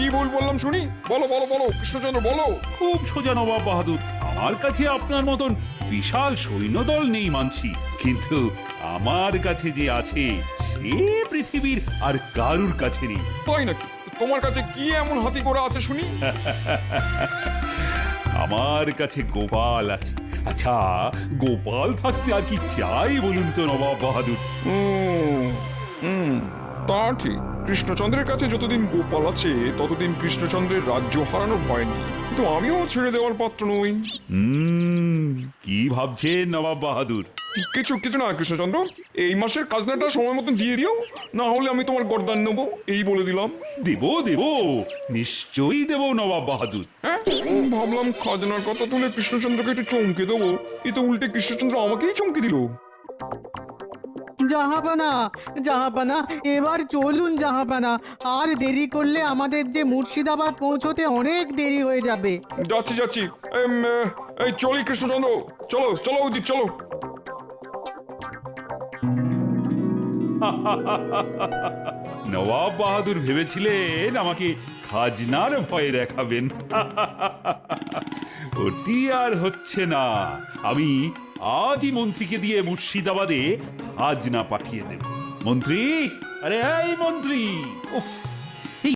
কি ভুল বললাম শুনি? বলো বলো বলো কৃষ্ণচন্দ্র বলো। খুব সোজা নবাব বাহাদুর, আমার কাছে আপনার মতন বিশাল সৈন্যদল নেই মানছি, কিন্তু আমার কাছে যে আছে সে পৃথিবীর আর কারুর কাছে নেই। তাই নাকি? তোমার কাছে কি এমন হাতি ঘোড়া আছে শুনি? আমার কাছে গোপাল আছে। আচ্ছা, গোপাল থাকতে আর কি চাই বলুন তো নবাব বাহাদুর? হুম, হুম, তা ঠিক। কৃষ্ণচন্দ্রের কাছে যতদিন গোপাল আছে ততদিন কৃষ্ণচন্দ্রের রাজ্য হারানোর ভয় নেই, কিন্তু আমিও ছেড়ে দেওয়ার পাত্র নই। কি ভাবছেন নবাব বাহাদুর? কিছু কিছু না কৃষ্ণচন্দ্র, এই মাসের খাজনাটা সময় মতন দিয়ে দিও, না হলে আমি তোমার গর্দান নেবো, এই বলে দিলাম। দেব দেব, নিশ্চয়ই দেব নবাব বাহাদুর। হ্যাঁ, ভাবলাম খাজনার কথা তুলে কৃষ্ণচন্দ্রকে একটু চমকে দেবো, এ তো উল্টে কৃষ্ণচন্দ্র আমাকেই চমকে দিল। জাহাপানা, জাহাপানা, এবার চলুন জাহাপানা, আর দেরি করলে আমাদের যে মুর্শিদাবাদ পৌঁছতে অনেক দেরি হয়ে যাবে। যাচ্ছি যাচ্ছি, এই চলি কৃষ্ণচন্দ্র, চলো চলো উচিত চলো। নবাব বাহাদুর ভেবেছিলেন আমাকে খাজনার ভয় দেখাবেন। ওটি আর হচ্ছে না। আমি আজই মন্ত্রীকে দিয়ে মুর্শিদাবাদে খাজনা পাঠিয়ে দেব। মন্ত্রী, আরে এই মন্ত্রী, উফ,